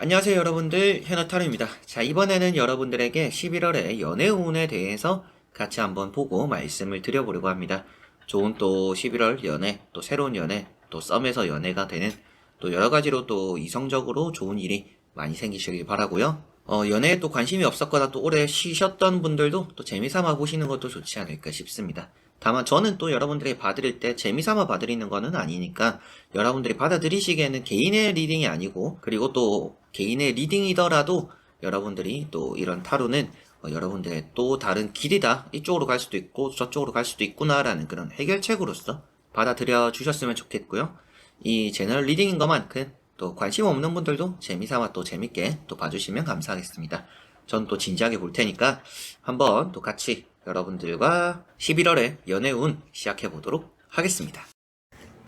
안녕하세요 여러분들, 현아타로입니다. 자, 이번에는 여러분들에게 11월의 연애운에 대해서 같이 한번 보고 말씀을 드려보려고 합니다. 좋은 또 11월 연애, 또 새로운 연애, 또 썸에서 연애가 되는 또 여러가지로 또 이성적으로 좋은 일이 많이 생기시길 바라고요. 연애에 또 관심이 없었거나 또 오래 쉬셨던 분들도 또 재미삼아 보시는 것도 좋지 않을까 싶습니다. 다만 저는 또 여러분들이 봐드릴 때 재미삼아 봐드리는 거는 아니니까 여러분들이 받아들이시기에는 개인의 리딩이 아니고, 그리고 또 개인의 리딩이더라도 여러분들이 또 이런 타로는 여러분들의 또 다른 길이다, 이쪽으로 갈 수도 있고 저쪽으로 갈 수도 있구나라는 그런 해결책으로서 받아들여 주셨으면 좋겠고요. 이 제너럴 리딩인 것만큼 또 관심 없는 분들도 재미삼아 또 재밌게 또 봐주시면 감사하겠습니다. 전 또 진지하게 볼 테니까 한번 또 같이 여러분들과 11월의 연애운 시작해 보도록 하겠습니다.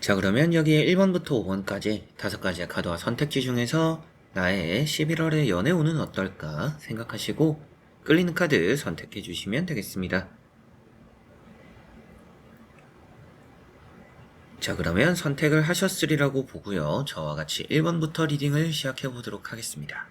자, 그러면 여기에 1번부터 5번까지 5가지의 카드와 선택지 중에서 나의 11월의 연애운은 어떨까 생각하시고 끌리는 카드 선택해 주시면 되겠습니다. 자, 그러면 선택을 하셨으리라고 보고요. 저와 같이 1번부터 리딩을 시작해 보도록 하겠습니다.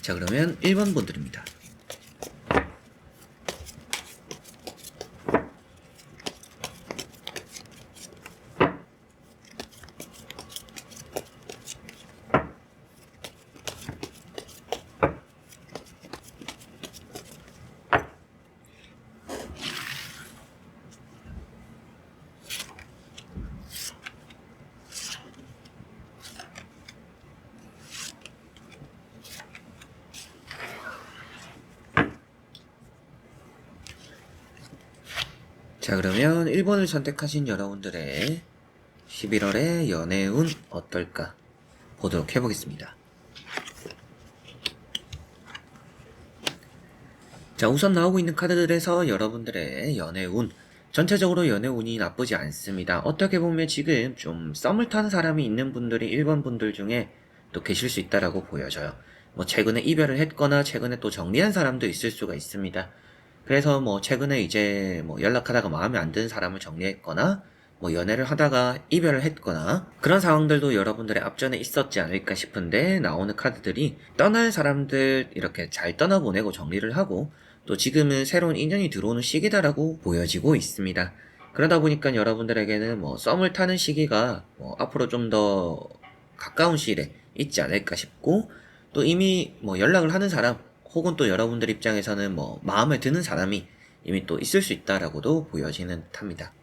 자, 그러면 1번 분들입니다. 자, 그러면 1번을 선택하신 여러분들의 11월의 연애운 어떨까 보도록 해보겠습니다. 자, 우선 나오고 있는 카드들에서 여러분들의 연애운, 전체적으로 연애운이 나쁘지 않습니다. 어떻게 보면 지금 좀 썸을 타는 사람이 있는 분들이 1번 분들 중에 또 계실 수 있다라고 보여져요. 뭐 최근에 이별을 했거나 최근에 또 정리한 사람도 있을 수가 있습니다. 그래서 뭐 최근에 이제 뭐 연락하다가 마음에 안 드는 사람을 정리했거나 뭐 연애를 하다가 이별을 했거나 그런 상황들도 여러분들의 앞전에 있었지 않을까 싶은데, 나오는 카드들이 떠날 사람들 이렇게 잘 떠나보내고 정리를 하고 또 지금은 새로운 인연이 들어오는 시기다라고 보여지고 있습니다. 그러다 보니까 여러분들에게는 뭐 썸을 타는 시기가 뭐 앞으로 좀 더 가까운 시일에 있지 않을까 싶고, 또 이미 뭐 연락을 하는 사람 혹은 또 여러분들 입장에서는 뭐 마음에 드는 사람이 이미 또 있을 수 있다라고도 보여지는 듯합니다.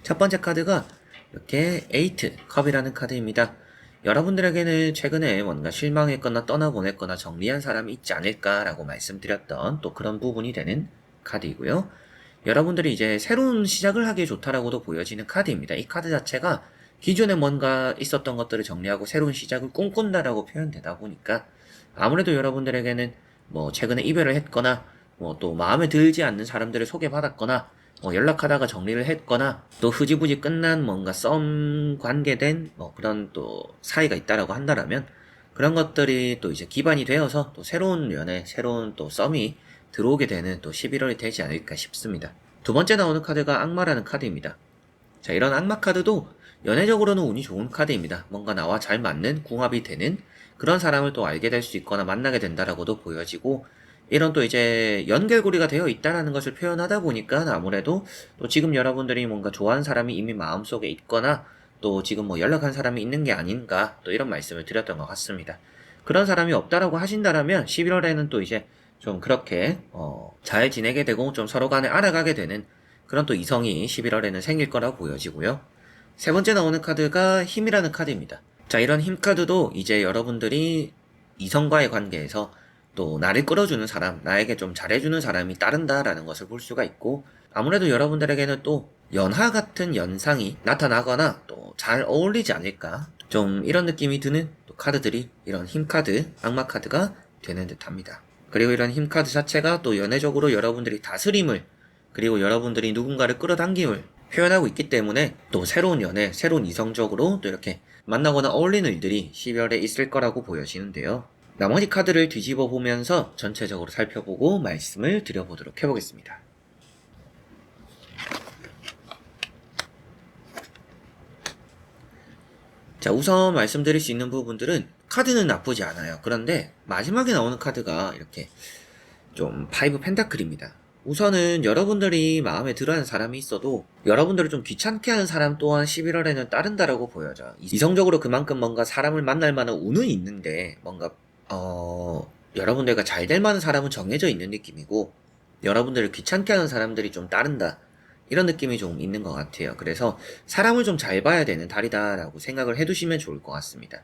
첫 번째 카드가 이렇게 에이트 컵이라는 카드입니다. 여러분들에게는 최근에 뭔가 실망했거나 떠나보냈거나 정리한 사람이 있지 않을까라고 말씀드렸던 또 그런 부분이 되는 카드이고요. 여러분들이 이제 새로운 시작을 하기에 좋다라고도 보여지는 카드입니다. 이 카드 자체가 기존에 뭔가 있었던 것들을 정리하고 새로운 시작을 꿈꾼다라고 표현되다 보니까 아무래도 여러분들에게는 뭐 최근에 이별을 했거나 뭐 또 마음에 들지 않는 사람들을 소개받았거나 뭐 연락하다가 정리를 했거나 또 흐지부지 끝난 뭔가 썸 관계된 뭐 그런 또 사이가 있다라고 한다라면, 그런 것들이 또 이제 기반이 되어서 또 새로운 연애, 새로운 또 썸이 들어오게 되는 또 11월이 되지 않을까 싶습니다. 두 번째 나오는 카드가 악마라는 카드입니다. 자, 이런 악마 카드도 연애적으로는 운이 좋은 카드입니다. 뭔가 나와 잘 맞는 궁합이 되는 그런 사람을 또 알게 될 수 있거나 만나게 된다라고도 보여지고, 이런 또 이제 연결고리가 되어 있다라는 것을 표현하다 보니까 아무래도 또 지금 여러분들이 뭔가 좋아하는 사람이 이미 마음속에 있거나 또 지금 뭐 연락한 사람이 있는 게 아닌가, 또 이런 말씀을 드렸던 것 같습니다. 그런 사람이 없다라고 하신다라면 11월에는 또 이제 좀 그렇게 잘 지내게 되고 좀 서로 간에 알아가게 되는 그런 또 이성이 11월에는 생길 거라고 보여지고요. 세 번째 나오는 카드가 힘이라는 카드입니다. 자, 이런 힘 카드도 이제 여러분들이 이성과의 관계에서 또 나를 끌어주는 사람, 나에게 좀 잘해주는 사람이 따른다라는 것을 볼 수가 있고, 아무래도 여러분들에게는 또 연하 같은 연상이 나타나거나 또 잘 어울리지 않을까, 좀 이런 느낌이 드는 또 카드들이 이런 힘 카드, 악마 카드가 되는 듯 합니다. 그리고 이런 힘카드 자체가 또 연애적으로 여러분들이 다스림을, 그리고 여러분들이 누군가를 끌어당김을 표현하고 있기 때문에 또 새로운 연애, 새로운 이성적으로 또 이렇게 만나거나 어울리는 일들이 12월에 있을 거라고 보여지는데요. 나머지 카드를 뒤집어 보면서 전체적으로 살펴보고 말씀을 드려보도록 해보겠습니다. 자, 우선 말씀드릴 수 있는 부분들은 카드는 나쁘지 않아요. 그런데 마지막에 나오는 카드가 이렇게 좀 5 펜타클입니다. 우선은 여러분들이 마음에 들어하는 사람이 있어도 여러분들을 좀 귀찮게 하는 사람 또한 11월에는 따른다라고 보여져요. 이성적으로 그만큼 뭔가 사람을 만날 만한 운은 있는데 뭔가 여러분들과 잘 될 만한 사람은 정해져 있는 느낌이고 여러분들을 귀찮게 하는 사람들이 좀 따른다, 이런 느낌이 좀 있는 것 같아요. 그래서 사람을 좀 잘 봐야 되는 달이다라고 생각을 해두시면 좋을 것 같습니다.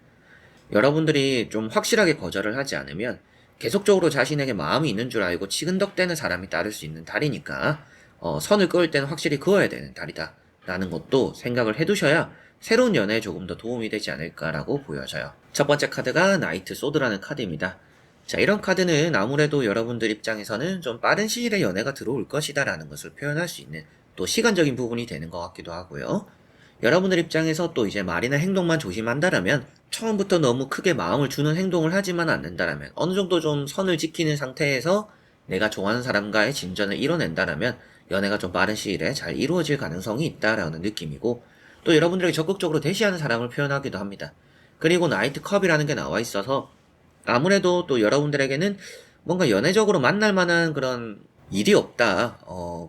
여러분들이 좀 확실하게 거절을 하지 않으면 계속적으로 자신에게 마음이 있는 줄 알고 치근덕대는 사람이 따를 수 있는 달이니까 선을 그을 때는 확실히 그어야 되는 달이다 라는 것도 생각을 해두셔야 새로운 연애에 조금 더 도움이 되지 않을까라고 보여져요. 첫 번째 카드가 나이트 소드라는 카드입니다. 자, 이런 카드는 아무래도 여러분들 입장에서는 좀 빠른 시일에 연애가 들어올 것이다 라는 것을 표현할 수 있는 또 시간적인 부분이 되는 것 같기도 하고요. 여러분들 입장에서 또 이제 말이나 행동만 조심한다라면, 처음부터 너무 크게 마음을 주는 행동을 하지만 않는다라면, 어느 정도 좀 선을 지키는 상태에서 내가 좋아하는 사람과의 진전을 이뤄낸다라면 연애가 좀 빠른 시일에 잘 이루어질 가능성이 있다라는 느낌이고, 또 여러분들에게 적극적으로 대시하는 사람을 표현하기도 합니다. 그리고 나이트 컵이라는 게 나와 있어서 아무래도 또 여러분들에게는 뭔가 연애적으로 만날 만한 그런 일이 없다,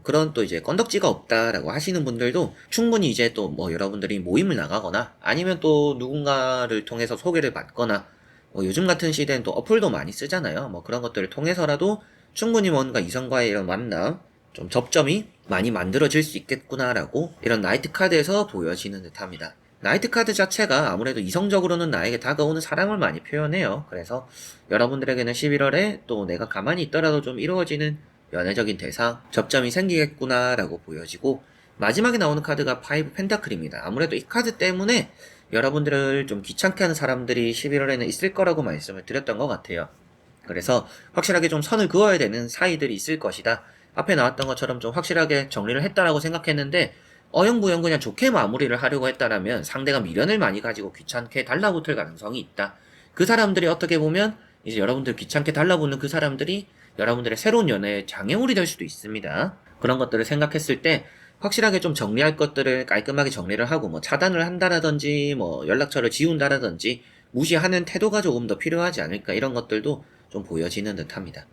그런 또 이제 건덕지가 없다라고 하시는 분들도 충분히 이제 또 뭐 여러분들이 모임을 나가거나 아니면 또 누군가를 통해서 소개를 받거나, 요즘 같은 시대엔 또 어플도 많이 쓰잖아요. 뭐 그런 것들을 통해서라도 충분히 뭔가 이성과의 이런 만남, 좀 접점이 많이 만들어질 수 있겠구나라고 이런 나이트 카드에서 보여지는 듯합니다. 나이트 카드 자체가 아무래도 이성적으로는 나에게 다가오는 사랑을 많이 표현해요. 그래서 여러분들에게는 11월에 또 내가 가만히 있더라도 좀 이루어지는 연애적인 대상, 접점이 생기겠구나라고 보여지고, 마지막에 나오는 카드가 5 펜타클입니다. 아무래도 이 카드 때문에 여러분들을 좀 귀찮게 하는 사람들이 11월에는 있을 거라고 말씀을 드렸던 것 같아요. 그래서 확실하게 좀 선을 그어야 되는 사이들이 있을 것이다. 앞에 나왔던 것처럼 좀 확실하게 정리를 했다라고 생각했는데 어영부영 그냥 좋게 마무리를 하려고 했다라면 상대가 미련을 많이 가지고 귀찮게 달라붙을 가능성이 있다. 그 사람들이 어떻게 보면 이제 여러분들 귀찮게 달라붙는 그 사람들이 여러분들의 새로운 연애의 장애물이 될 수도 있습니다. 그런 것들을 생각했을 때 확실하게 좀 정리할 것들을 깔끔하게 정리를 하고 뭐 차단을 한다라든지 뭐 연락처를 지운다라든지 무시하는 태도가 조금 더 필요하지 않을까, 이런 것들도 좀 보여지는 듯합니다.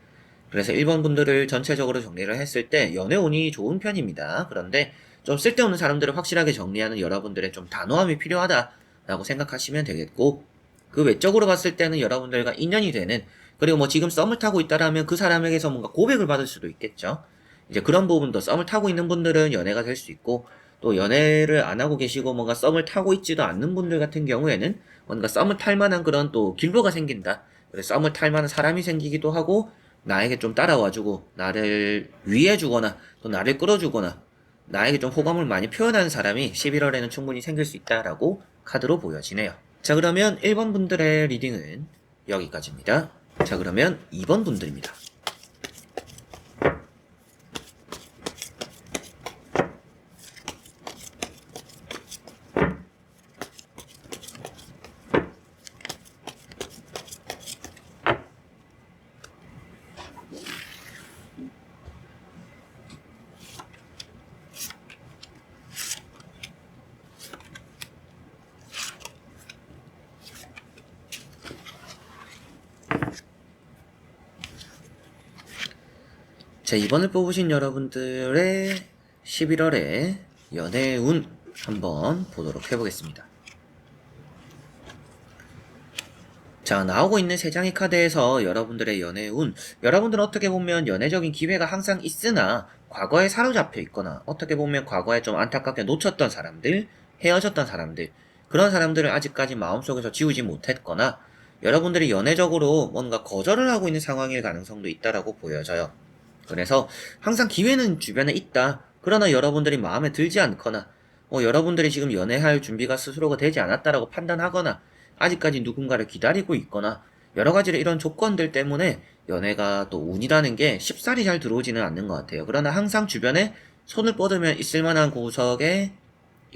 그래서 1번 분들을 전체적으로 정리를 했을 때 연애운이 좋은 편입니다. 그런데 좀 쓸데없는 사람들을 확실하게 정리하는 여러분들의 좀 단호함이 필요하다라고 생각하시면 되겠고, 그 외적으로 봤을 때는 여러분들과 인연이 되는, 그리고 뭐 지금 썸을 타고 있다라면 그 사람에게서 뭔가 고백을 받을 수도 있겠죠. 이제 그런 부분도 썸을 타고 있는 분들은 연애가 될 수 있고, 또 연애를 안 하고 계시고 뭔가 썸을 타고 있지도 않는 분들 같은 경우에는 뭔가 썸을 탈 만한 그런 또 길로가 생긴다. 그래서 썸을 탈 만한 사람이 생기기도 하고, 나에게 좀 따라와주고 나를 위해주거나 또 나를 끌어주거나 나에게 좀 호감을 많이 표현하는 사람이 11월에는 충분히 생길 수 있다라고 카드로 보여지네요. 자, 그러면 1번 분들의 리딩은 여기까지입니다. 자, 그러면 2번 분들입니다. 자, 이번을 뽑으신 여러분들의 11월의 연애운 한번 보도록 해보겠습니다. 자, 나오고 있는 3장의 카드에서 여러분들의 연애운, 여러분들은 어떻게 보면 연애적인 기회가 항상 있으나 과거에 사로잡혀 있거나 어떻게 보면 과거에 좀 안타깝게 놓쳤던 사람들, 헤어졌던 사람들, 그런 사람들을 아직까지 마음속에서 지우지 못했거나 여러분들이 연애적으로 뭔가 거절을 하고 있는 상황일 가능성도 있다라고 보여져요. 그래서 항상 기회는 주변에 있다. 그러나 여러분들이 마음에 들지 않거나 여러분들이 지금 연애할 준비가 스스로가 되지 않았다라고 판단하거나 아직까지 누군가를 기다리고 있거나 여러 가지 이런 조건들 때문에 연애가 또 운이라는 게 쉽사리 잘 들어오지는 않는 것 같아요. 그러나 항상 주변에 손을 뻗으면 있을 만한 구석에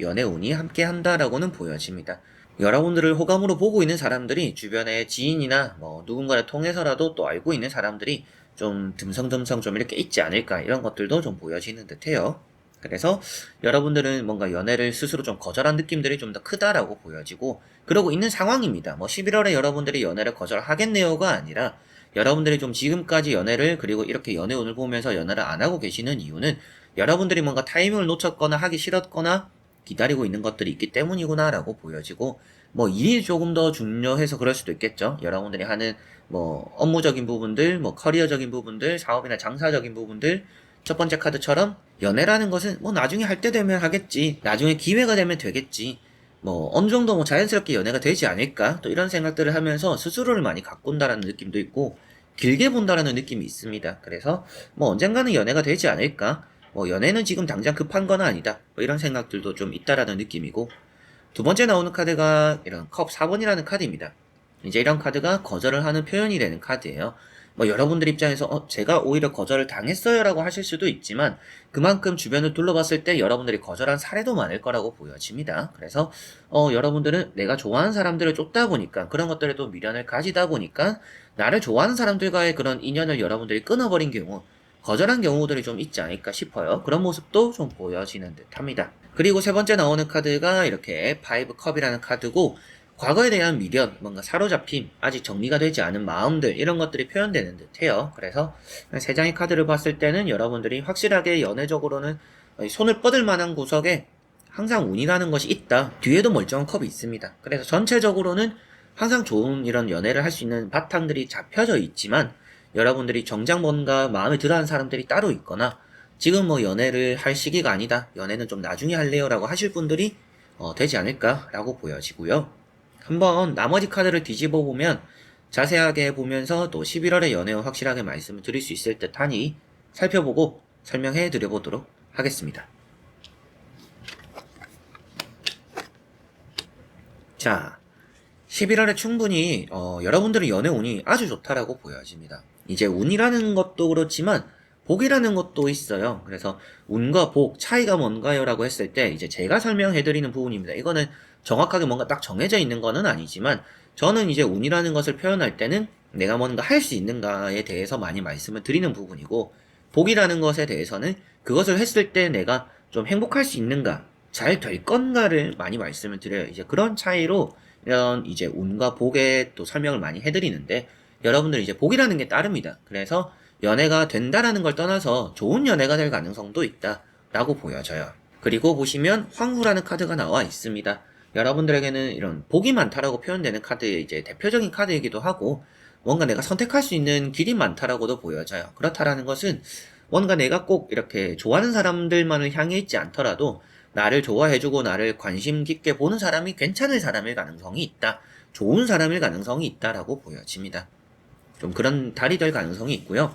연애 운이 함께 한다라고는 보여집니다. 여러분들을 호감으로 보고 있는 사람들이 주변에 지인이나 뭐 누군가를 통해서라도 또 알고 있는 사람들이 좀 듬성듬성 좀 이렇게 있지 않을까, 이런 것들도 좀 보여지는 듯해요. 그래서 여러분들은 뭔가 연애를 스스로 좀 거절한 느낌들이 좀 더 크다라고 보여지고 그러고 있는 상황입니다. 뭐 11월에 여러분들이 연애를 거절하겠네요가 아니라 여러분들이 좀 지금까지 연애를, 그리고 이렇게 연애운을 보면서 연애를 안 하고 계시는 이유는 여러분들이 뭔가 타이밍을 놓쳤거나 하기 싫었거나 기다리고 있는 것들이 있기 때문이구나라고 보여지고, 뭐 일이 조금 더 중요해서 그럴 수도 있겠죠. 여러분들이 하는 뭐 업무적인 부분들, 뭐 커리어적인 부분들, 사업이나 장사적인 부분들, 첫 번째 카드처럼 연애라는 것은 뭐 나중에 할 때 되면 하겠지, 나중에 기회가 되면 되겠지, 뭐 어느 정도 뭐 자연스럽게 연애가 되지 않을까, 또 이런 생각들을 하면서 스스로를 많이 가꾼다라는 느낌도 있고 길게 본다라는 느낌이 있습니다. 그래서 뭐 언젠가는 연애가 되지 않을까, 뭐 연애는 지금 당장 급한 건 아니다, 뭐 이런 생각들도 좀 있다라는 느낌이고, 두 번째 나오는 카드가 이런 컵 4번이라는 카드입니다. 이제 이런 카드가 거절을 하는 표현이 되는 카드예요. 뭐 여러분들 입장에서 제가 오히려 거절을 당했어요 라고 하실 수도 있지만 그만큼 주변을 둘러봤을 때 여러분들이 거절한 사례도 많을 거라고 보여집니다. 그래서 여러분들은 내가 좋아하는 사람들을 쫓다 보니까, 그런 것들에 또 미련을 가지다 보니까 나를 좋아하는 사람들과의 그런 인연을 여러분들이 끊어버린 경우, 거절한 경우들이 좀 있지 않을까 싶어요. 그런 모습도 좀 보여지는 듯 합니다. 그리고 세 번째 나오는 카드가 이렇게 파이브 컵이라는 카드고, 과거에 대한 미련, 뭔가 사로잡힘, 아직 정리가 되지 않은 마음들, 이런 것들이 표현되는 듯해요. 그래서 세 장의 카드를 봤을 때는 여러분들이 확실하게 연애적으로는 손을 뻗을 만한 구석에 항상 운이라는 것이 있다. 뒤에도 멀쩡한 컵이 있습니다. 그래서 전체적으로는 항상 좋은 이런 연애를 할 수 있는 바탕들이 잡혀져 있지만, 여러분들이 정작 뭔가 마음에 들어하는 사람들이 따로 있거나 지금 뭐 연애를 할 시기가 아니다, 연애는 좀 나중에 할래요 라고 하실 분들이 되지 않을까 라고 보여지고요. 한번 나머지 카드를 뒤집어 보면 자세하게 보면서 또 11월의 연애운 확실하게 말씀을 드릴 수 있을 듯 하니 살펴보고 설명해 드려보도록 하겠습니다. 자, 11월에 충분히 여러분들의 연애운이 아주 좋다라고 보여집니다. 이제 운이라는 것도 그렇지만 복이라는 것도 있어요. 그래서 운과 복 차이가 뭔가요? 라고 했을 때 이제 제가 설명해드리는 부분입니다. 이거는 정확하게 뭔가 딱 정해져 있는 거는 아니지만 저는 이제 운이라는 것을 표현할 때는 내가 뭔가 할 수 있는가에 대해서 많이 말씀을 드리는 부분이고, 복이라는 것에 대해서는 그것을 했을 때 내가 좀 행복할 수 있는가, 잘 될 건가를 많이 말씀을 드려요. 이제 그런 차이로 이런 이제 운과 복의 또 설명을 많이 해드리는데, 여러분들 이제 복이라는 게 따릅니다. 그래서 연애가 된다라는 걸 떠나서 좋은 연애가 될 가능성도 있다라고 보여져요. 그리고 보시면 황후라는 카드가 나와 있습니다. 여러분들에게는 이런 복이 많다라고 표현되는 카드의 이제 대표적인 카드이기도 하고, 뭔가 내가 선택할 수 있는 길이 많다라고도 보여져요. 그렇다라는 것은 뭔가 내가 꼭 이렇게 좋아하는 사람들만을 향해 있지 않더라도 나를 좋아해주고 나를 관심 깊게 보는 사람이 괜찮을 사람일 가능성이 있다, 좋은 사람일 가능성이 있다라고 보여집니다. 좀 그런 달이 될 가능성이 있고요.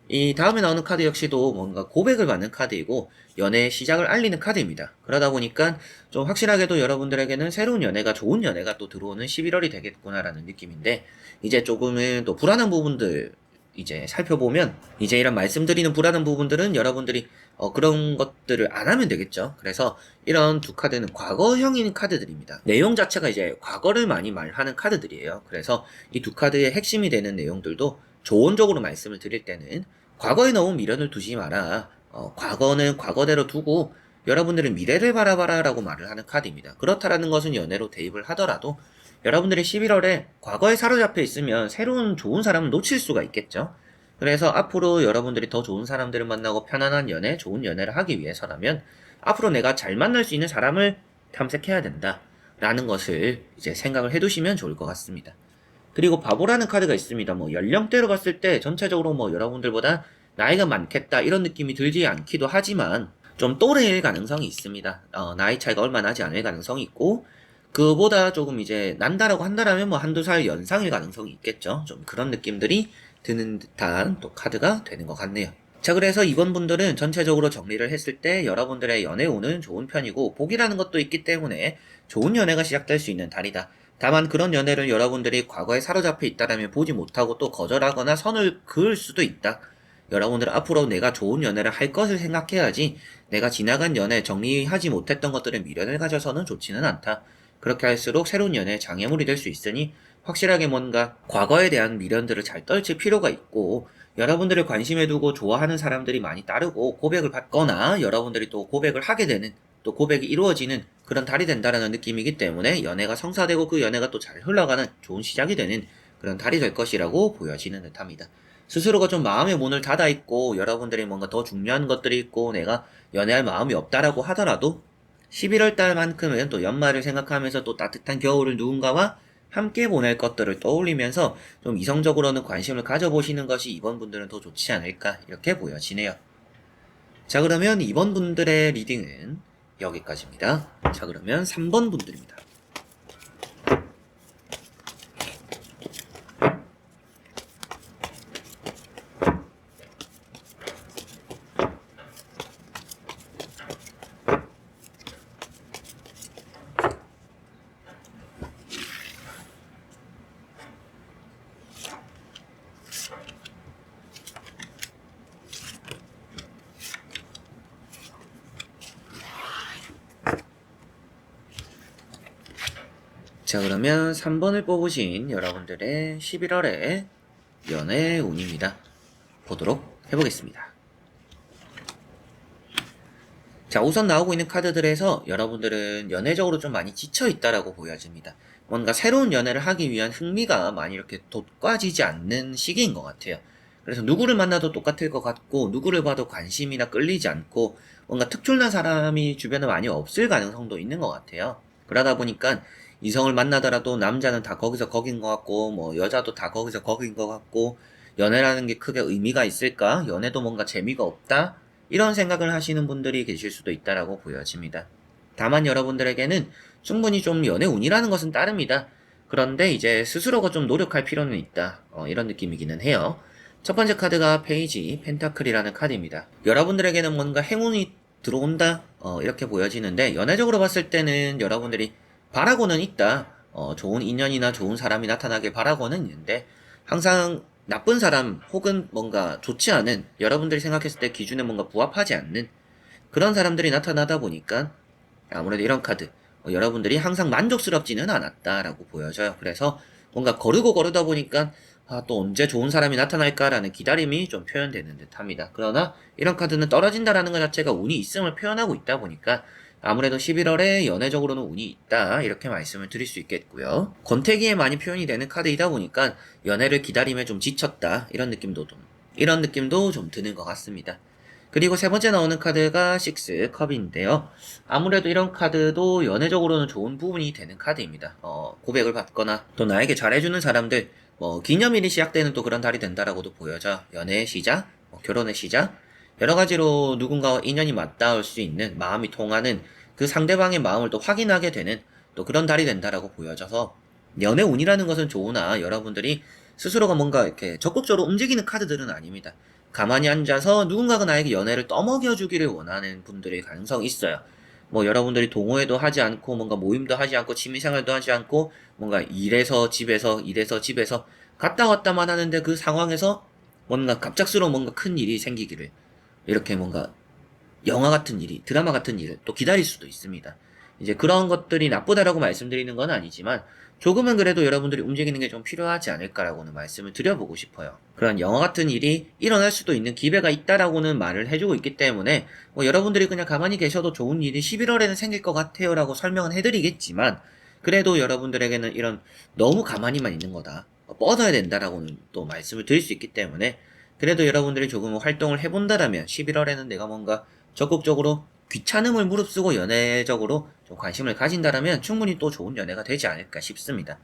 이 다음에 나오는 카드 역시도 뭔가 고백을 받는 카드이고 연애의 시작을 알리는 카드입니다. 그러다 보니까 좀 확실하게도 여러분들에게는 새로운 연애가, 좋은 연애가 또 들어오는 11월이 되겠구나라는 느낌인데, 이제 조금은 또 불안한 부분들 이제 살펴보면, 이제 이런 말씀드리는 불안한 부분들은 여러분들이 그런 것들을 안 하면 되겠죠. 그래서 이런 두 카드는 과거형인 카드들입니다. 내용 자체가 이제 과거를 많이 말하는 카드들이에요. 그래서 이 두 카드의 핵심이 되는 내용들도 조언적으로 말씀을 드릴 때는 과거에 너무 미련을 두지 마라, 과거는 과거대로 두고 여러분들은 미래를 바라봐라 라고 말을 하는 카드입니다. 그렇다라는 것은 연애로 대입을 하더라도 여러분들이 11월에 과거에 사로잡혀 있으면 새로운 좋은 사람을 놓칠 수가 있겠죠. 그래서 앞으로 여러분들이 더 좋은 사람들을 만나고 편안한 연애, 좋은 연애를 하기 위해서라면 앞으로 내가 잘 만날 수 있는 사람을 탐색해야 된다 라는 것을 이제 생각을 해두시면 좋을 것 같습니다. 그리고 바보라는 카드가 있습니다. 뭐 연령대로 봤을 때 전체적으로 뭐 여러분들보다 나이가 많겠다 이런 느낌이 들지 않기도 하지만 좀 또래일 가능성이 있습니다. 나이 차이가 얼마 나지 않을 가능성이 있고, 그보다 조금 이제 난다라고 한다라면 뭐 한두 살 연상일 가능성이 있겠죠. 좀 그런 느낌들이 드는 듯한 또 카드가 되는 것 같네요. 자, 그래서 이번 분들은 전체적으로 정리를 했을 때 여러분들의 연애 운은 좋은 편이고 복이라는 것도 있기 때문에 좋은 연애가 시작될 수 있는 달이다. 다만 그런 연애를 여러분들이 과거에 사로잡혀 있다라면 보지 못하고 또 거절하거나 선을 그을 수도 있다. 여러분들 앞으로 내가 좋은 연애를 할 것을 생각해야지 내가 지나간 연애 정리하지 못했던 것들에 미련을 가져서는 좋지는 않다. 그렇게 할수록 새로운 연애의 장애물이 될 수 있으니 확실하게 뭔가 과거에 대한 미련들을 잘 떨칠 필요가 있고 여러분들을 관심에 두고 좋아하는 사람들이 많이 따르고 고백을 받거나 여러분들이 또 고백을 하게 되는 또 고백이 이루어지는 그런 달이 된다라는 느낌이기 때문에 연애가 성사되고 그 연애가 또 잘 흘러가는 좋은 시작이 되는 그런 달이 될 것이라고 보여지는 듯합니다. 스스로가 좀 마음의 문을 닫아 있고 여러분들이 뭔가 더 중요한 것들이 있고 내가 연애할 마음이 없다라고 하더라도 11월 달만큼은 또 연말을 생각하면서 또 따뜻한 겨울을 누군가와 함께 보낼 것들을 떠올리면서 좀 이성적으로는 관심을 가져보시는 것이 이번 분들은 더 좋지 않을까 이렇게 보여지네요. 자, 그러면 이번 분들의 리딩은 여기까지입니다. 자, 그러면 3번 분들입니다. 자, 그러면 3번을 뽑으신 여러분들의 11월의 연애 운입니다. 보도록 해보겠습니다. 자, 우선 나오고 있는 카드들에서 여러분들은 연애적으로 좀 많이 지쳐있다라고 보여집니다. 뭔가 새로운 연애를 하기 위한 흥미가 많이 이렇게 돋궈지지 않는 시기인 것 같아요. 그래서 누구를 만나도 똑같을 것 같고 누구를 봐도 관심이나 끌리지 않고 뭔가 특출난 사람이 주변에 많이 없을 가능성도 있는 것 같아요. 그러다 보니까 이성을 만나더라도 남자는 다 거기서 거긴 것 같고 뭐 여자도 다 거기서 거긴 것 같고 연애라는 게 크게 의미가 있을까? 연애도 뭔가 재미가 없다? 이런 생각을 하시는 분들이 계실 수도 있다라고 보여집니다. 다만 여러분들에게는 충분히 좀 연애 운이라는 것은 따릅니다. 그런데 이제 스스로가 좀 노력할 필요는 있다. 이런 느낌이기는 해요. 첫 번째 카드가 페이지 펜타클이라는 카드입니다. 여러분들에게는 뭔가 행운이 들어온다 이렇게 보여지는데 연애적으로 봤을 때는 여러분들이 바라고는 있다. 좋은 인연이나 좋은 사람이 나타나길 바라고는 있는데 항상 나쁜 사람 혹은 뭔가 좋지 않은 여러분들이 생각했을 때 기준에 뭔가 부합하지 않는 그런 사람들이 나타나다 보니까 아무래도 이런 카드 여러분들이 항상 만족스럽지는 않았다라고 보여져요. 그래서 뭔가 거르고 거르다 보니까 또 언제 좋은 사람이 나타날까라는 기다림이 좀 표현되는 듯 합니다. 그러나 이런 카드는 떨어진다라는 것 자체가 운이 있음을 표현하고 있다 보니까 아무래도 11월에 연애적으로는 운이 있다 이렇게 말씀을 드릴 수 있겠고요. 권태기에 많이 표현이 되는 카드이다 보니까 연애를 기다림에 좀 지쳤다 이런 느낌도 좀 드는 것 같습니다. 그리고 세 번째 나오는 카드가 6 컵인데요. 아무래도 이런 카드도 연애적으로는 좋은 부분이 되는 카드입니다. 고백을 받거나 또 나에게 잘해주는 사람들, 기념일이 시작되는 또 그런 달이 된다라고도 보여져. 연애의 시작, 결혼의 시작, 여러 가지로 누군가와 인연이 맞닿을 수 있는 마음이 통하는 그 상대방의 마음을 또 확인하게 되는 또 그런 달이 된다라고 보여져서 연애 운이라는 것은 좋으나 여러분들이 스스로가 뭔가 이렇게 적극적으로 움직이는 카드들은 아닙니다. 가만히 앉아서 누군가가 나에게 연애를 떠먹여주기를 원하는 분들의 가능성이 있어요. 뭐 여러분들이 동호회도 하지 않고 뭔가 모임도 하지 않고 취미생활도 하지 않고 뭔가 일에서 집에서 갔다 왔다만 하는데 그 상황에서 뭔가 갑작스러운 뭔가 큰 일이 생기기를 이렇게 뭔가 영화 같은 일이 드라마 같은 일을 또 기다릴 수도 있습니다. 이제 그런 것들이 나쁘다라고 말씀드리는 건 아니지만 조금은 그래도 여러분들이 움직이는 게 좀 필요하지 않을까라고는 말씀을 드려보고 싶어요. 그런 영화 같은 일이 일어날 수도 있는 기회가 있다라고는 말을 해주고 있기 때문에 여러분들이 그냥 가만히 계셔도 좋은 일이 11월에는 생길 것 같아요 라고 설명은 해드리겠지만 그래도 여러분들에게는 이런 너무 가만히만 있는 거다. 뻗어야 된다라고는 또 말씀을 드릴 수 있기 때문에 그래도 여러분들이 조금 활동을 해본다라면 11월에는 내가 뭔가 적극적으로 귀찮음을 무릅쓰고 연애적으로 좀 관심을 가진다라면 충분히 또 좋은 연애가 되지 않을까 싶습니다.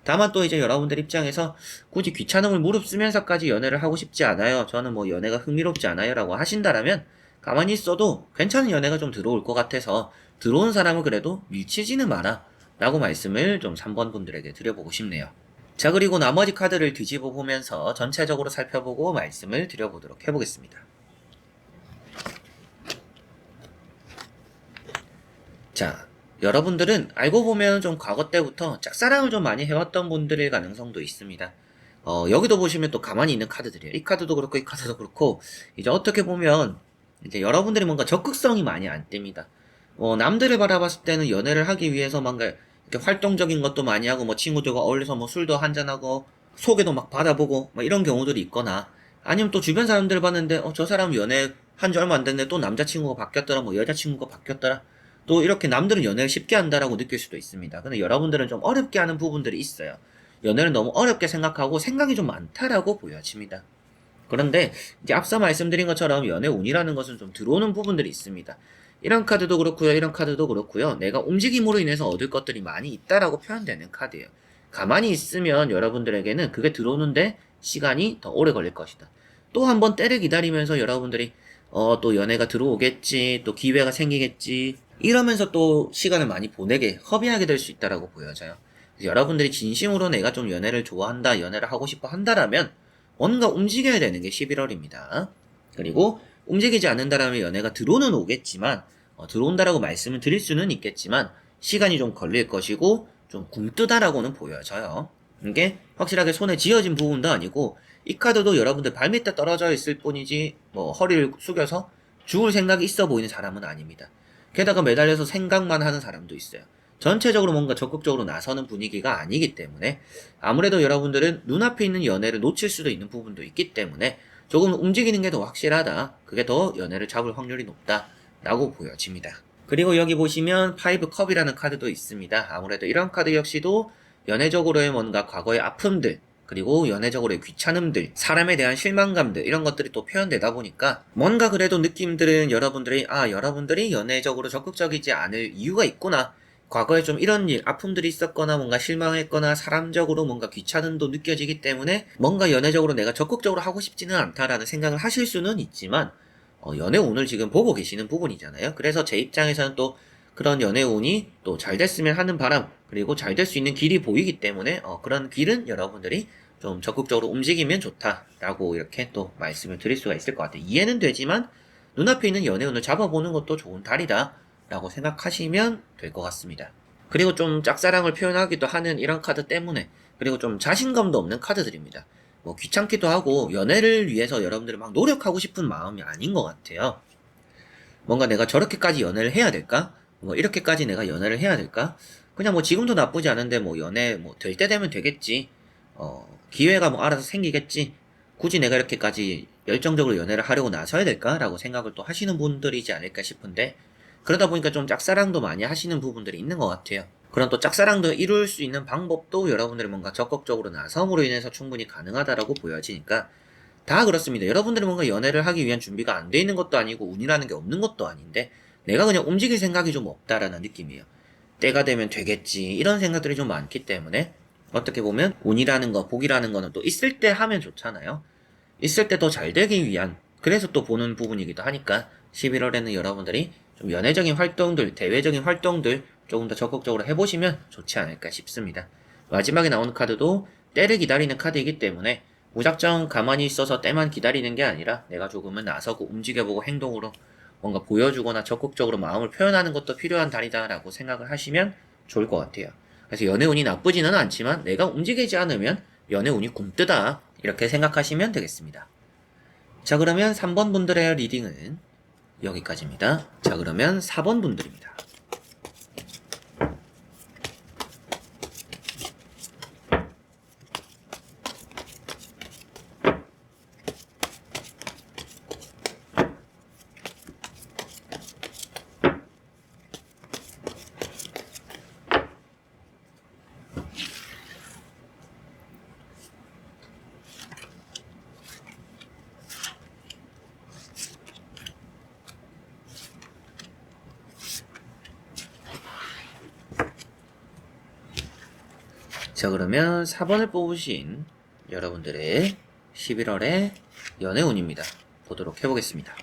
다만 또 이제 여러분들 입장에서 굳이 귀찮음을 무릅쓰면서까지 연애를 하고 싶지 않아요. 저는 뭐 연애가 흥미롭지 않아요 라고 하신다라면 가만히 있어도 괜찮은 연애가 좀 들어올 것 같아서 들어온 사람은 그래도 밀치지는 마라 라고 말씀을 좀 3번 분들에게 드려보고 싶네요. 자, 그리고 나머지 카드를 뒤집어 보면서 전체적으로 살펴보고 말씀을 드려보도록 해보겠습니다. 자, 여러분들은 알고 보면 좀 과거 때부터 짝사랑을 좀 많이 해왔던 분들일 가능성도 있습니다. 여기도 보시면 또 가만히 있는 카드들이에요. 이 카드도 그렇고 이 카드도 그렇고 이제 어떻게 보면 이제 여러분들이 뭔가 적극성이 많이 안 띱니다. 남들을 바라봤을 때는 연애를 하기 위해서 뭔가 이렇게 활동적인 것도 많이 하고 뭐 친구들과 어울려서 뭐 술도 한잔하고 소개도 막 받아보고 막 이런 경우들이 있거나 아니면 또 주변 사람들 봤는데 저 사람 연애 한 지 얼마 안 됐는데 또 남자친구가 바뀌었더라 뭐 여자친구가 바뀌었더라 또 이렇게 남들은 연애를 쉽게 한다라고 느낄 수도 있습니다. 근데 여러분들은 좀 어렵게 하는 부분들이 있어요. 연애를 너무 어렵게 생각하고 생각이 좀 많다라고 보여집니다. 그런데 이제 앞서 말씀드린 것처럼 연애 운이라는 것은 좀 들어오는 부분들이 있습니다. 이런 카드도 그렇고요. 이런 카드도 그렇고요. 내가 움직임으로 인해서 얻을 것들이 많이 있다라고 표현되는 카드예요. 가만히 있으면 여러분들에게는 그게 들어오는데 시간이 더 오래 걸릴 것이다. 또 한 번 때를 기다리면서 여러분들이 또 연애가 들어오겠지, 또 기회가 생기겠지, 이러면서 또 시간을 많이 보내게, 허비하게 될 수 있다라고 보여져요. 여러분들이 진심으로 내가 좀 연애를 좋아한다, 연애를 하고 싶어 한다라면 뭔가 움직여야 되는 게 11월입니다. 그리고 움직이지 않는다라면 연애가 들어오는 오겠지만 들어온다라고 말씀을 드릴 수는 있겠지만 시간이 좀 걸릴 것이고 좀 굼뜨다라고는 보여져요. 이게 확실하게 손에 쥐어진 부분도 아니고 이 카드도 여러분들 발밑에 떨어져 있을 뿐이지 뭐 허리를 숙여서 죽을 생각이 있어 보이는 사람은 아닙니다. 게다가 매달려서 생각만 하는 사람도 있어요. 전체적으로 뭔가 적극적으로 나서는 분위기가 아니기 때문에 아무래도 여러분들은 눈앞에 있는 연애를 놓칠 수도 있는 부분도 있기 때문에 조금 움직이는 게 더 확실하다. 그게 더 연애를 잡을 확률이 높다. 라고 보여집니다. 그리고 여기 보시면 5컵이라는 카드도 있습니다. 아무래도 이런 카드 역시도 연애적으로의 뭔가 과거의 아픔들, 그리고 연애적으로의 귀찮음들, 사람에 대한 실망감들 이런 것들이 또 표현되다 보니까 뭔가 그래도 느낌들은 여러분들이 연애적으로 적극적이지 않을 이유가 있구나. 과거에 좀 이런 일, 아픔들이 있었거나 뭔가 실망했거나 사람적으로 뭔가 귀찮음도 느껴지기 때문에 뭔가 연애적으로 내가 적극적으로 하고 싶지는 않다라는 생각을 하실 수는 있지만 연애 운을 지금 보고 계시는 부분이잖아요. 그래서 제 입장에서는 또 그런 연애 운이 또 잘 됐으면 하는 바람, 그리고 잘 될 수 있는 길이 보이기 때문에 그런 길은 여러분들이 좀 적극적으로 움직이면 좋다라고 이렇게 또 말씀을 드릴 수가 있을 것 같아요. 이해는 되지만 눈앞에 있는 연애 운을 잡아보는 것도 좋은 달이다 라고 생각하시면 될 것 같습니다. 그리고 좀 짝사랑을 표현하기도 하는 이런 카드 때문에 그리고 좀 자신감도 없는 카드들입니다. 뭐 귀찮기도 하고 연애를 위해서 여러분들이 막 노력하고 싶은 마음이 아닌 것 같아요. 뭔가 내가 저렇게까지 연애를 해야 될까? 뭐 이렇게까지 내가 연애를 해야 될까? 그냥 뭐 지금도 나쁘지 않은데 뭐 연애 뭐 될 때 되면 되겠지. 기회가 뭐 알아서 생기겠지. 굳이 내가 이렇게까지 열정적으로 연애를 하려고 나서야 될까라고 생각을 또 하시는 분들이지 않을까 싶은데 그러다 보니까 좀 짝사랑도 많이 하시는 부분들이 있는 것 같아요. 그런 또 짝사랑도 이룰 수 있는 방법도 여러분들이 뭔가 적극적으로 나섬으로 인해서 충분히 가능하다라고 보여지니까 다 그렇습니다. 여러분들이 뭔가 연애를 하기 위한 준비가 안 돼 있는 것도 아니고 운이라는 게 없는 것도 아닌데 내가 그냥 움직일 생각이 좀 없다라는 느낌이에요. 때가 되면 되겠지 이런 생각들이 좀 많기 때문에 어떻게 보면 운이라는 거, 복이라는 거는 또 있을 때 하면 좋잖아요. 있을 때 더 잘 되기 위한 그래서 또 보는 부분이기도 하니까 11월에는 여러분들이 좀 연애적인 활동들, 대외적인 활동들 조금 더 적극적으로 해보시면 좋지 않을까 싶습니다. 마지막에 나오는 카드도 때를 기다리는 카드이기 때문에 무작정 가만히 있어서 때만 기다리는 게 아니라 내가 조금은 나서고 움직여보고 행동으로 뭔가 보여주거나 적극적으로 마음을 표현하는 것도 필요한 달이다라고 생각을 하시면 좋을 것 같아요. 그래서 연애 운이 나쁘지는 않지만 내가 움직이지 않으면 연애 운이 굼뜨다 이렇게 생각하시면 되겠습니다. 자 그러면 3번 분들의 리딩은 여기까지입니다. 자 그러면 4번 분들입니다. 자 그러면 4번을 뽑으신 여러분들의 11월의 연애운입니다. 보도록 해보겠습니다.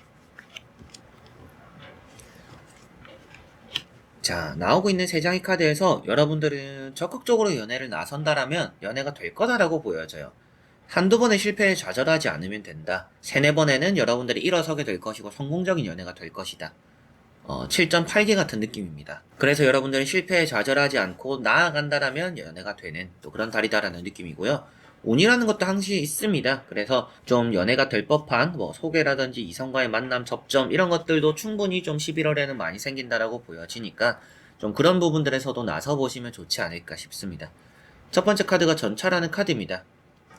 자 나오고 있는 3장의 카드에서 여러분들은 적극적으로 연애를 나선다라면 연애가 될 거다라고 보여져요. 한두 번의 실패에 좌절하지 않으면 된다. 3, 4번에는 여러분들이 일어서게 될 것이고 성공적인 연애가 될 것이다. 7.8개 같은 느낌입니다. 그래서 여러분들은 실패에 좌절하지 않고 나아간다라면 연애가 되는 또 그런 달이다라는 느낌이고요. 운이라는 것도 항시 있습니다. 그래서 좀 연애가 될 법한 뭐 소개라든지 이성과의 만남, 접점 이런 것들도 충분히 좀 11월에는 많이 생긴다라고 보여지니까 좀 그런 부분들에서도 나서 보시면 좋지 않을까 싶습니다. 첫 번째 카드가 전차라는 카드입니다.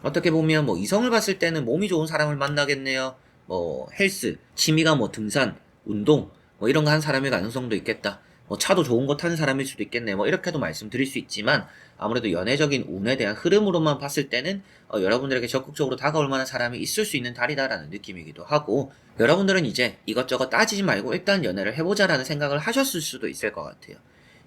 어떻게 보면 뭐 이성을 봤을 때는 몸이 좋은 사람을 만나겠네요. 뭐 헬스, 취미가 뭐 등산, 운동 뭐 이런 거 한 사람일 가능성도 있겠다. 뭐 차도 좋은 거 타는 사람일 수도 있겠네. 뭐 이렇게도 말씀드릴 수 있지만 아무래도 연애적인 운에 대한 흐름으로만 봤을 때는 여러분들에게 적극적으로 다가올 만한 사람이 있을 수 있는 달이다라는 느낌이기도 하고 여러분들은 이제 이것저것 따지지 말고 일단 연애를 해보자라는 생각을 하셨을 수도 있을 것 같아요.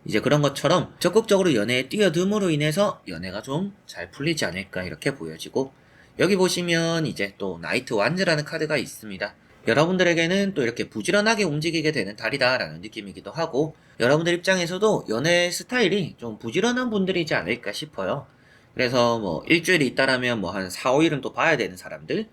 이제 그런 것처럼 적극적으로 연애에 뛰어듦으로 인해서 연애가 좀 잘 풀리지 않을까 이렇게 보여지고 여기 보시면 이제 또 나이트 완즈라는 카드가 있습니다. 여러분들에게는 또 이렇게 부지런하게 움직이게 되는 달이다라는 느낌이기도 하고 여러분들 입장에서도 연애 스타일이 좀 부지런한 분들이지 않을까 싶어요. 그래서 뭐 일주일이 있다라면 뭐 한 4, 5일은 또 봐야 되는 사람들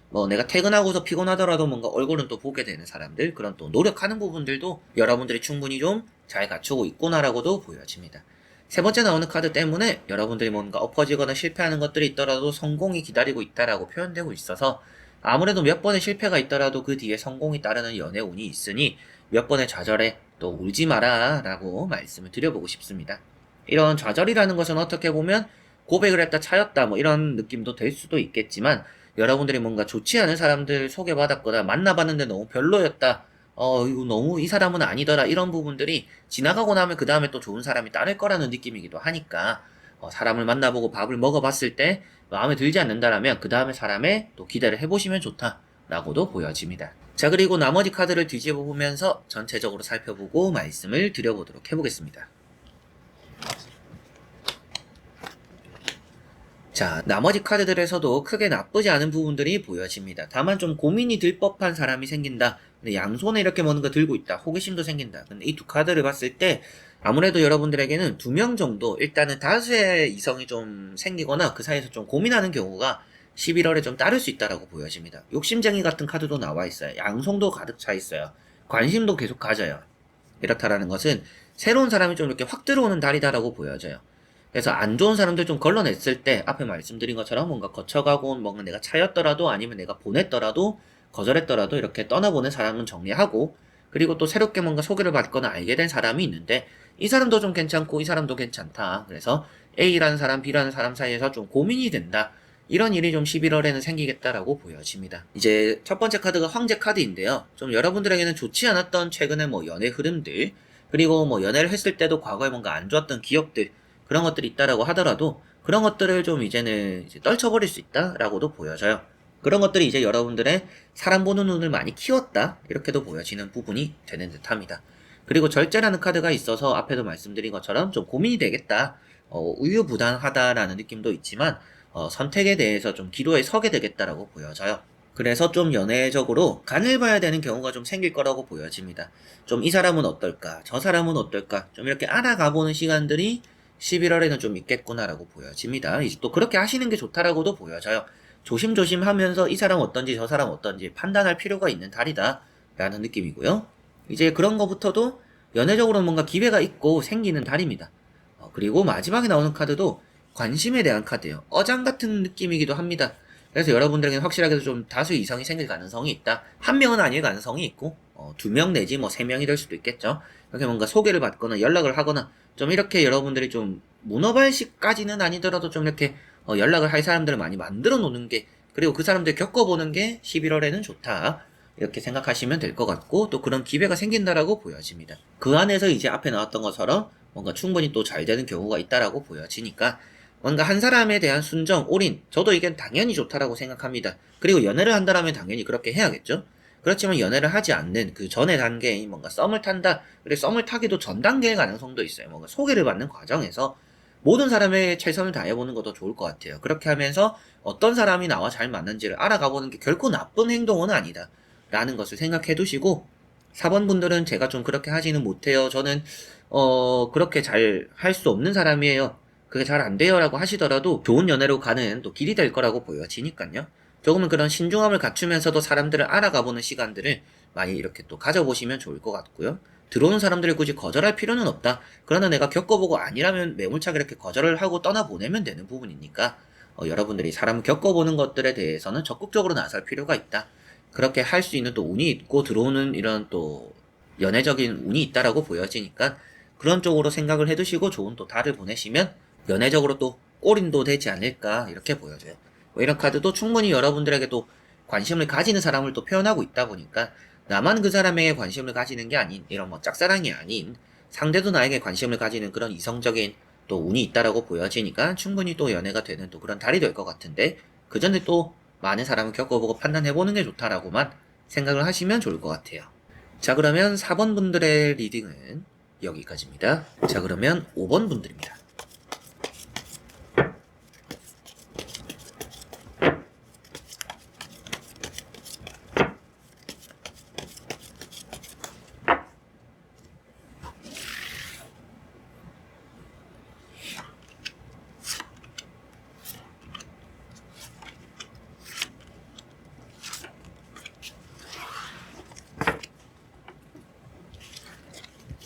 뭐 내가 퇴근하고서 피곤하더라도 뭔가 얼굴은 또 보게 되는 사람들 그런 또 노력하는 부분들도 여러분들이 충분히 좀 잘 갖추고 있구나라고도 보여집니다. 세 번째 나오는 카드 때문에 여러분들이 뭔가 엎어지거나 실패하는 것들이 있더라도 성공이 기다리고 있다라고 표현되고 있어서 아무래도 몇 번의 실패가 있더라도 그 뒤에 성공이 따르는 연애 운이 있으니 몇 번의 좌절에 또 울지 마라 라고 말씀을 드려보고 싶습니다. 이런 좌절이라는 것은 어떻게 보면 고백을 했다 차였다 뭐 이런 느낌도 될 수도 있겠지만 여러분들이 뭔가 좋지 않은 사람들 소개받았거나 만나봤는데 너무 별로였다. 이거 너무 이 사람은 아니더라. 이런 부분들이 지나가고 나면 그 다음에 또 좋은 사람이 따를 거라는 느낌이기도 하니까 사람을 만나보고 밥을 먹어봤을 때 마음에 들지 않는다라면 그 다음에 사람에 또 기대를 해보시면 좋다라고도 보여집니다. 자, 그리고 나머지 카드를 뒤집어 보면서 전체적으로 살펴보고 말씀을 드려보도록 해보겠습니다. 자, 나머지 카드들에서도 크게 나쁘지 않은 부분들이 보여집니다. 다만 좀 고민이 들 법한 사람이 생긴다. 근데 양손에 이렇게 뭔가 들고 있다. 호기심도 생긴다. 근데 이 두 카드를 봤을 때 아무래도 여러분들에게는 2명 정도 일단은 다수의 이성이 좀 생기거나 그 사이에서 좀 고민하는 경우가 11월에 좀 따를 수 있다라고 보여집니다. 욕심쟁이 같은 카드도 나와 있어요. 양손도 가득 차 있어요. 관심도 계속 가져요. 이렇다라는 것은 새로운 사람이 좀 이렇게 확 들어오는 달이다라고 보여져요. 그래서 안 좋은 사람들 좀 걸러냈을 때 앞에 말씀드린 것처럼 뭔가 거쳐가고 뭔가 내가 차였더라도 아니면 내가 보냈더라도 거절했더라도 이렇게 떠나보낸 사람은 정리하고 그리고 또 새롭게 뭔가 소개를 받거나 알게 된 사람이 있는데 이 사람도 좀 괜찮고 이 사람도 괜찮다. 그래서 A라는 사람, B라는 사람 사이에서 좀 고민이 된다. 이런 일이 좀 11월에는 생기겠다라고 보여집니다. 이제 첫 번째 카드가 황제 카드인데요. 좀 여러분들에게는 좋지 않았던 최근의 뭐 연애 흐름들 그리고 뭐 연애를 했을 때도 과거에 뭔가 안 좋았던 기억들 그런 것들이 있다라고 하더라도 그런 것들을 좀 이제는 이제 떨쳐버릴 수 있다라고도 보여져요. 그런 것들이 이제 여러분들의 사람 보는 눈을 많이 키웠다 이렇게도 보여지는 부분이 되는 듯합니다. 그리고 절제라는 카드가 있어서 앞에도 말씀드린 것처럼 좀 고민이 되겠다. 우유부단하다라는 느낌도 있지만 선택에 대해서 좀 기로에 서게 되겠다라고 보여져요. 그래서 좀 연애적으로 간을 봐야 되는 경우가 좀 생길 거라고 보여집니다. 좀 이 사람은 어떨까? 저 사람은 어떨까? 좀 이렇게 알아가보는 시간들이 11월에는 좀 있겠구나라고 보여집니다. 이제 또 그렇게 하시는 게 좋다라고도 보여져요. 조심조심 하면서 이 사람 어떤지 저 사람 어떤지 판단할 필요가 있는 달이다 라는 느낌이고요. 이제 그런 거부터도 연애적으로 뭔가 기회가 있고 생기는 달입니다. 그리고 마지막에 나오는 카드도 관심에 대한 카드예요. 어장 같은 느낌이기도 합니다. 그래서 여러분들에게는 확실하게 좀 다수 이성이 생길 가능성이 있다. 한 명은 아닐 가능성이 있고 2명 내지 뭐 3명이 될 수도 있겠죠. 이렇게 뭔가 소개를 받거나 연락을 하거나 좀 이렇게 여러분들이 좀 문어발식까지는 아니더라도 좀 이렇게 연락을 할 사람들을 많이 만들어 놓는 게 그리고 그 사람들 겪어보는 게 11월에는 좋다. 이렇게 생각하시면 될 것 같고 또 그런 기회가 생긴다라고 보여집니다. 그 안에서 이제 앞에 나왔던 것처럼 뭔가 충분히 또 잘 되는 경우가 있다라고 보여지니까 뭔가 한 사람에 대한 순정, 올인 저도 이게 당연히 좋다라고 생각합니다. 그리고 연애를 한다라면 당연히 그렇게 해야겠죠. 그렇지만 연애를 하지 않는 그 전의 단계인 뭔가 썸을 탄다. 그리고 썸을 타기도 전 단계의 가능성도 있어요. 뭔가 소개를 받는 과정에서 모든 사람의 최선을 다해보는 것도 좋을 것 같아요. 그렇게 하면서 어떤 사람이 나와 잘 맞는지를 알아가보는 게 결코 나쁜 행동은 아니다. 라는 것을 생각해 두시고 4번 분들은 제가 좀 그렇게 하지는 못해요. 저는 그렇게 잘 할 수 없는 사람이에요. 그게 잘 안 돼요 라고 하시더라도 좋은 연애로 가는 또 길이 될 거라고 보여지니까요. 조금은 그런 신중함을 갖추면서도 사람들을 알아가보는 시간들을 많이 이렇게 또 가져보시면 좋을 것 같고요. 들어오는 사람들을 굳이 거절할 필요는 없다. 그러나 내가 겪어보고 아니라면 매몰차게 이렇게 거절을 하고 떠나보내면 되는 부분이니까 여러분들이 사람 겪어보는 것들에 대해서는 적극적으로 나설 필요가 있다. 그렇게 할 수 있는 또 운이 있고 들어오는 이런 또 연애적인 운이 있다라고 보여지니까 그런 쪽으로 생각을 해두시고 좋은 또 달을 보내시면 연애적으로 또 꼬린도 되지 않을까 이렇게 보여져요. 뭐 이런 카드도 충분히 여러분들에게 또 관심을 가지는 사람을 또 표현하고 있다 보니까 나만 그 사람에게 관심을 가지는 게 아닌 이런 뭐 짝사랑이 아닌 상대도 나에게 관심을 가지는 그런 이성적인 또 운이 있다라고 보여지니까 충분히 또 연애가 되는 또 그런 달이 될 것 같은데 그 전에 또 많은 사람을 겪어보고 판단해보는 게 좋다라고만 생각을 하시면 좋을 것 같아요. 자, 그러면 4번 분들의 리딩은 여기까지입니다. 자, 그러면 5번 분들입니다.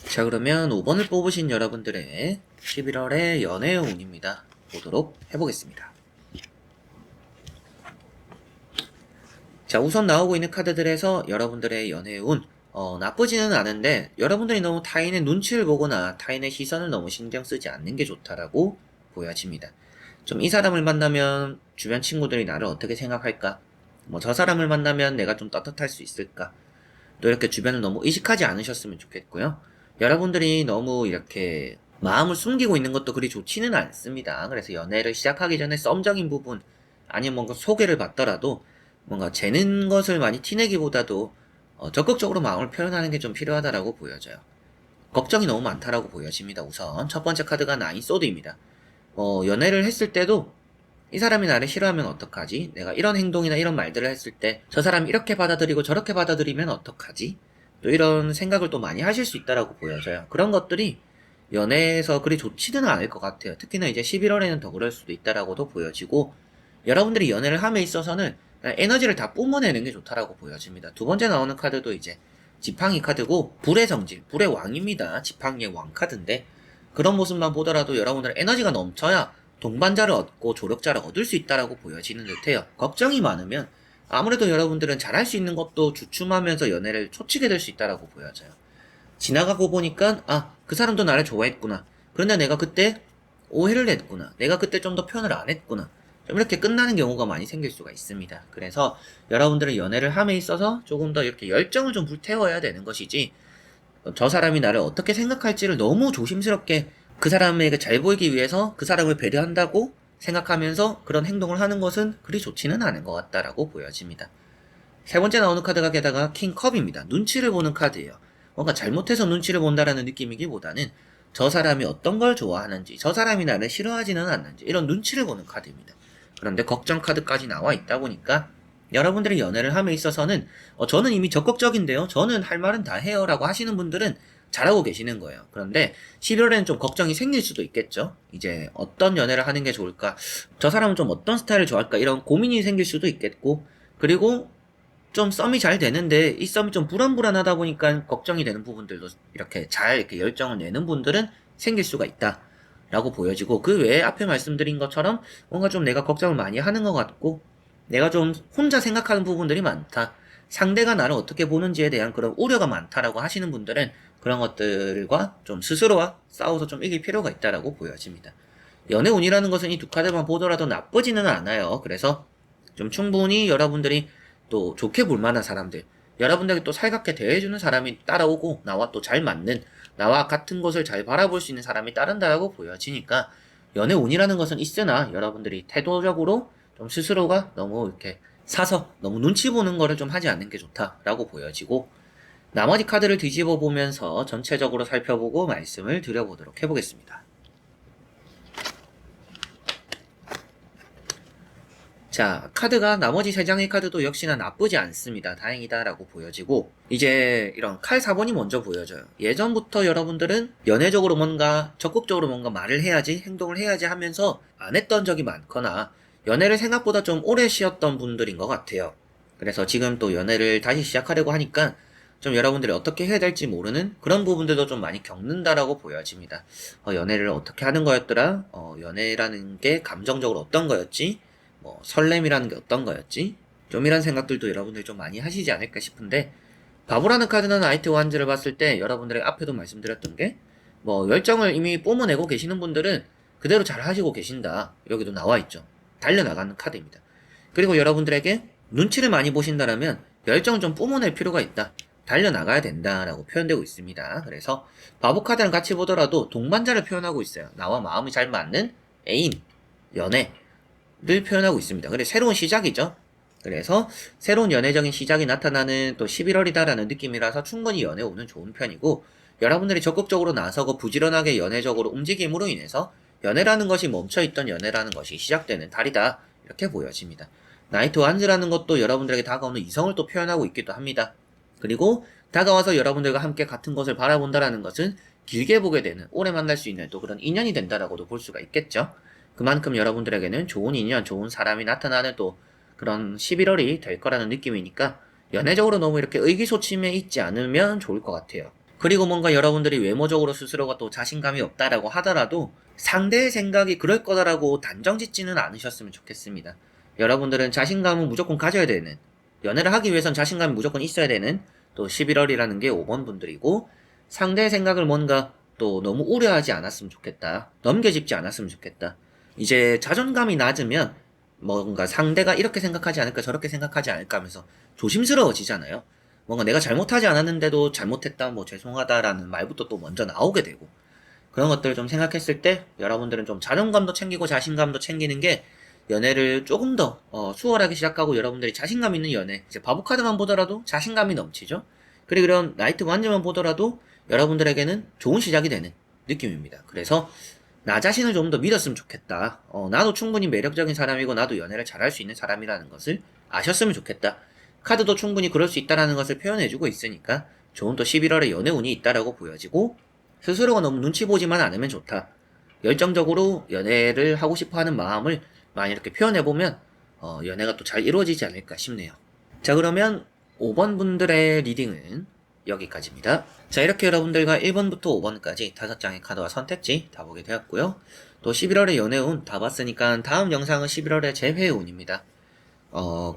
자, 그러면 5번을 뽑으신 여러분들의 11월의 연애의 운입니다. 보도록 해보겠습니다. 자, 우선 나오고 있는 카드들에서 여러분들의 연애의 운 나쁘지는 않은데 여러분들이 너무 타인의 눈치를 보거나 타인의 시선을 너무 신경 쓰지 않는 게 좋다라고 보여집니다. 좀 이 사람을 만나면 주변 친구들이 나를 어떻게 생각할까? 뭐 저 사람을 만나면 내가 좀 떳떳할 수 있을까? 또 이렇게 주변을 너무 의식하지 않으셨으면 좋겠고요. 여러분들이 너무 이렇게 마음을 숨기고 있는 것도 그리 좋지는 않습니다. 그래서 연애를 시작하기 전에 썸적인 부분 아니면 뭔가 소개를 받더라도 뭔가 재는 것을 많이 티내기보다도 적극적으로 마음을 표현하는 게 좀 필요하다라고 보여져요. 걱정이 너무 많다라고 보여집니다. 우선 첫 번째 카드가 나인 소드입니다. 연애를 했을 때도 이 사람이 나를 싫어하면 어떡하지? 내가 이런 행동이나 이런 말들을 했을 때 저 사람이 이렇게 받아들이고 저렇게 받아들이면 어떡하지? 또 이런 생각을 또 많이 하실 수 있다라고 보여져요. 그런 것들이 연애에서 그리 좋지는 않을 것 같아요. 특히나 이제 11월에는 더 그럴 수도 있다라고도 보여지고 여러분들이 연애를 함에 있어서는 에너지를 다 뿜어내는 게 좋다라고 보여집니다. 두 번째 나오는 카드도 이제 지팡이 카드고 불의 성질, 불의 왕입니다. 지팡이의 왕 카드인데 그런 모습만 보더라도 여러분들 에너지가 넘쳐야 동반자를 얻고 조력자를 얻을 수 있다라고 보여지는 듯해요. 걱정이 많으면 아무래도 여러분들은 잘할 수 있는 것도 주춤하면서 연애를 초치게 될 수 있다라고 보여져요. 지나가고 보니까 그 사람도 나를 좋아했구나. 그런데 내가 그때 오해를 했구나. 내가 그때 좀 더 표현을 안 했구나. 좀 이렇게 끝나는 경우가 많이 생길 수가 있습니다. 그래서 여러분들은 연애를 함에 있어서 조금 더 이렇게 열정을 좀 불태워야 되는 것이지 저 사람이 나를 어떻게 생각할지를 너무 조심스럽게 그 사람에게 잘 보이기 위해서 그 사람을 배려한다고 생각하면서 그런 행동을 하는 것은 그리 좋지는 않은 것 같다라고 보여집니다. 세 번째 나오는 카드가 게다가 킹컵입니다. 눈치를 보는 카드예요. 뭔가 잘못해서 눈치를 본다라는 느낌이기보다는 저 사람이 어떤 걸 좋아하는지, 저 사람이 나를 싫어하지는 않는지 이런 눈치를 보는 카드입니다. 그런데 걱정 카드까지 나와 있다 보니까 여러분들이 연애를 함에 있어서는 저는 이미 적극적인데요. 저는 할 말은 다 해요 라고 하시는 분들은 잘하고 계시는 거예요. 그런데 11월에는 좀 걱정이 생길 수도 있겠죠. 이제 어떤 연애를 하는 게 좋을까? 저 사람은 좀 어떤 스타일을 좋아할까? 이런 고민이 생길 수도 있겠고 그리고 좀 썸이 잘 되는데 이 썸이 좀 불안불안하다 보니까 걱정이 되는 부분들도 이렇게 잘 이렇게 열정을 내는 분들은 생길 수가 있다 라고 보여지고 그 외에 앞에 말씀드린 것처럼 뭔가 좀 내가 걱정을 많이 하는 것 같고 내가 좀 혼자 생각하는 부분들이 많다. 상대가 나를 어떻게 보는지에 대한 그런 우려가 많다라고 하시는 분들은 그런 것들과 좀 스스로와 싸워서 좀 이길 필요가 있다라고 보여집니다. 연애운이라는 것은 이 두 카드만 보더라도 나쁘지는 않아요. 그래서 좀 충분히 여러분들이 또 좋게 볼 만한 사람들, 여러분들에게 또 살갑게 대해주는 사람이 따라오고 나와 또 잘 맞는, 나와 같은 것을 잘 바라볼 수 있는 사람이 따른다라고 보여지니까 연애운이라는 것은 있으나 여러분들이 태도적으로 좀 스스로가 너무 이렇게 사서 너무 눈치 보는 거를 좀 하지 않는 게 좋다라고 보여지고 나머지 카드를 뒤집어 보면서 전체적으로 살펴보고 말씀을 드려보도록 해보겠습니다. 자, 카드가 나머지 3장의 카드도 역시나 나쁘지 않습니다. 다행이다라고 보여지고 이제 이런 칼 4번이 먼저 보여져요. 예전부터 여러분들은 연애적으로 뭔가 적극적으로 뭔가 말을 해야지 행동을 해야지 하면서 안 했던 적이 많거나 연애를 생각보다 좀 오래 쉬었던 분들인 것 같아요. 그래서 지금 또 연애를 다시 시작하려고 하니까 좀 여러분들이 어떻게 해야 될지 모르는 그런 부분들도 좀 많이 겪는다라고 보여집니다. 연애를 어떻게 하는 거였더라? 연애라는 게 감정적으로 어떤 거였지? 뭐 설렘이라는 게 어떤 거였지? 좀 이런 생각들도 여러분들이 좀 많이 하시지 않을까 싶은데, 바보라는 카드는 나이트 완즈를 봤을 때 여러분들의 앞에도 말씀드렸던 게, 뭐 열정을 이미 뿜어내고 계시는 분들은 그대로 잘 하시고 계신다. 여기도 나와 있죠. 달려나가는 카드입니다. 그리고 여러분들에게 눈치를 많이 보신다라면 열정을 좀 뿜어낼 필요가 있다. 달려나가야 된다라고 표현되고 있습니다. 그래서 바보 카드랑 같이 보더라도 동반자를 표현하고 있어요. 나와 마음이 잘 맞는 애인, 연애를 표현하고 있습니다. 그래 새로운 시작이죠. 그래서 새로운 연애적인 시작이 나타나는 또 11월이다라는 느낌이라서 충분히 연애 오는 좋은 편이고, 여러분들이 적극적으로 나서고 부지런하게 연애적으로 움직임으로 인해서 연애라는 것이 멈춰있던 연애라는 것이 시작되는 달이다. 이렇게 보여집니다. 나이트 완즈라는 것도 여러분들에게 다가오는 이성을 또 표현하고 있기도 합니다. 그리고 다가와서 여러분들과 함께 같은 것을 바라본다라는 것은 길게 보게 되는, 오래 만날 수 있는 또 그런 인연이 된다라고도 볼 수가 있겠죠. 그만큼 여러분들에게는 좋은 인연, 좋은 사람이 나타나는 또 그런 11월이 될 거라는 느낌이니까 연애적으로 너무 이렇게 의기소침해 있지 않으면 좋을 것 같아요. 그리고 뭔가 여러분들이 외모적으로 스스로가 또 자신감이 없다라고 하더라도 상대의 생각이 그럴 거다라고 단정 짓지는 않으셨으면 좋겠습니다. 여러분들은 자신감은 무조건 가져야 되는, 연애를 하기 위해선 자신감이 무조건 있어야 되는 또 11월이라는 게 5번 분들이고, 상대의 생각을 뭔가 또 너무 우려하지 않았으면 좋겠다. 넘겨짚지 않았으면 좋겠다. 이제 자존감이 낮으면 뭔가 상대가 이렇게 생각하지 않을까 저렇게 생각하지 않을까 하면서 조심스러워지잖아요. 뭔가 내가 잘못하지 않았는데도 잘못했다, 뭐 죄송하다라는 말부터 또 먼저 나오게 되고, 그런 것들을 좀 생각했을 때 여러분들은 좀 자존감도 챙기고 자신감도 챙기는 게 연애를 조금 더 수월하게 시작하고, 여러분들이 자신감 있는 연애, 이제 바보 카드만 보더라도 자신감이 넘치죠. 그리고 이런 나이트 완즈만 보더라도 여러분들에게는 좋은 시작이 되는 느낌입니다. 그래서 나 자신을 좀 더 믿었으면 좋겠다. 나도 충분히 매력적인 사람이고 나도 연애를 잘할 수 있는 사람이라는 것을 아셨으면 좋겠다. 카드도 충분히 그럴 수 있다라는 것을 표현해주고 있으니까 좋은 또 11월에 연애 운이 있다라고 보여지고, 스스로가 너무 눈치 보지만 않으면 좋다. 열정적으로 연애를 하고 싶어하는 마음을 많이 이렇게 표현해보면 연애가 또 잘 이루어지지 않을까 싶네요. 자, 그러면 5번 분들의 리딩은 여기까지입니다. 자, 이렇게 여러분들과 1번부터 5번까지 5장의 카드와 선택지 다 보게 되었고요. 또 11월의 연애운 다 봤으니까 다음 영상은 11월의 재회운입니다.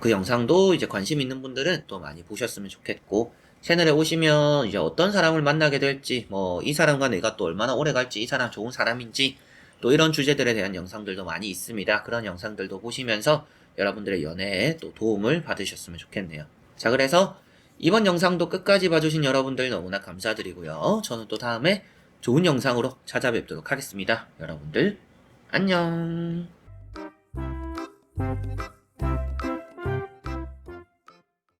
그 영상도 이제 관심 있는 분들은 또 많이 보셨으면 좋겠고, 채널에 오시면 이제 어떤 사람을 만나게 될지, 뭐 이 사람과 내가 또 얼마나 오래 갈지, 이 사람 좋은 사람인지, 또 이런 주제들에 대한 영상들도 많이 있습니다. 그런 영상들도 보시면서 여러분들의 연애에 또 도움을 받으셨으면 좋겠네요. 자, 그래서 이번 영상도 끝까지 봐주신 여러분들 너무나 감사드리고요. 저는 또 다음에 좋은 영상으로 찾아뵙도록 하겠습니다. 여러분들 안녕.